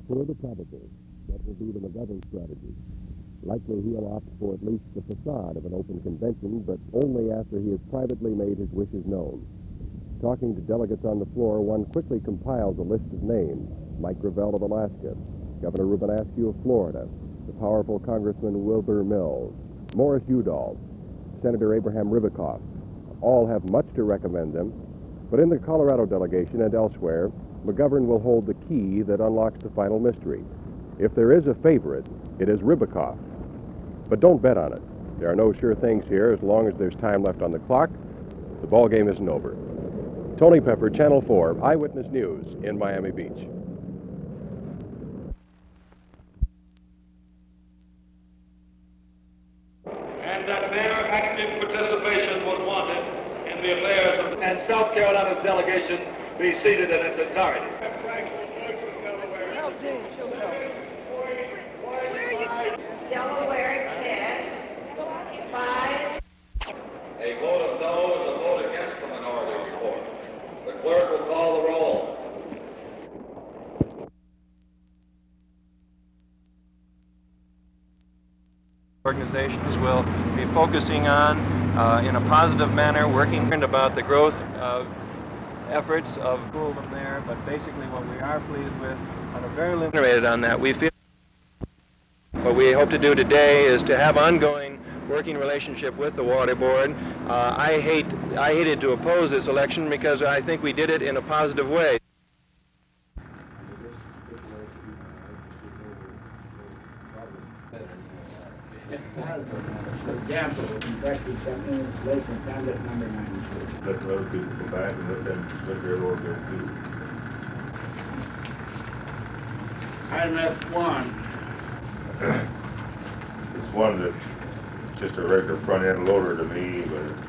prefer the probable. That will be the McGovern strategy. Likely he'll opt for at least the facade of an open convention, but only after he has privately made his wishes known. Talking to delegates on the floor, one quickly compiles a list of names. Mike Gravel of Alaska, Governor Ruben Askew of Florida, the powerful Congressman Wilbur Mills, Morris Udall, Senator Abraham Ribicoff. All have much to recommend them, but in the Colorado delegation and elsewhere, McGovern will hold the key that unlocks the final mystery. If there is a favorite, it is Ribicoff. But don't bet on it. There are no sure things here as long as there's time left on the clock. The ball game isn't over. Tony Pepper, Channel 4, Eyewitness News in Miami Beach. And that their active participation was wanted in the affairs of and South Carolina's delegation be seated in its entirety. Delaware cast 5. A vote of no is a vote against the minority report. The clerk will call the roll. Organizations will be focusing on, in a positive manner, working about the growth efforts of them there, but basically what we are pleased with, on a very limited on that, we feel what we hope to do today is to have ongoing working relationship with the Water Board. I hated to oppose this election because I think we did it in a positive way. For example, Kentucky, 7 minutes late from candidate number 92. Let other people come back and let their Lord go too. Item F1. It's one that's just a regular front end loader to me, but it's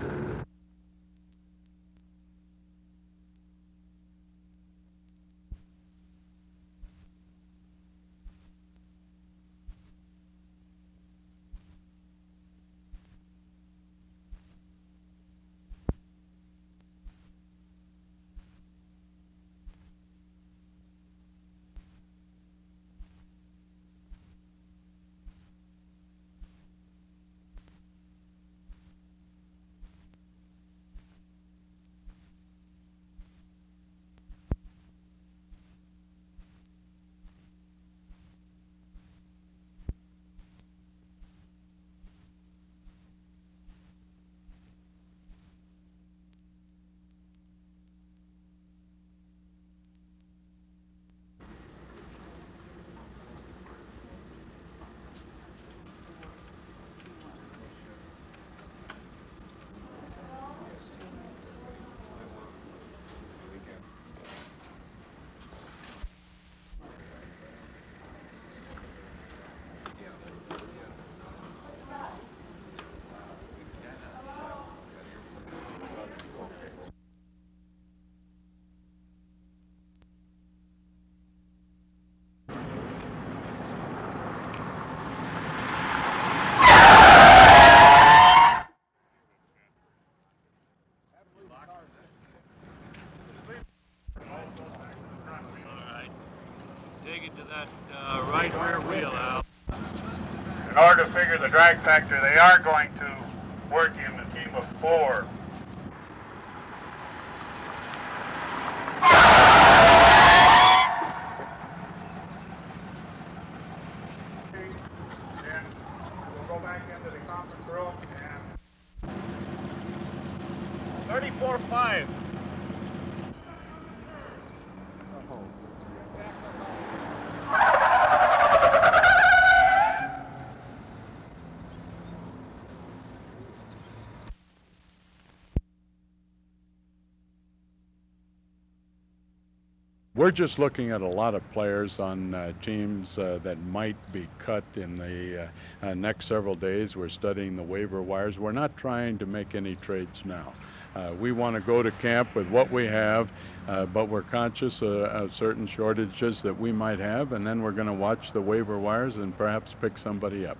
Take it to that right rear wheel, Al. In order to figure the drag factor, they are going to work in a team of 4. Then we'll go back into the conference room and 34-5. We're just looking at a lot of players on teams that might be cut in the next several days. We're studying the waiver wires. We're not trying to make any trades now. We want to go to camp with what we have, but we're conscious of certain shortages that we might have, and then we're going to watch the waiver wires and perhaps pick somebody up.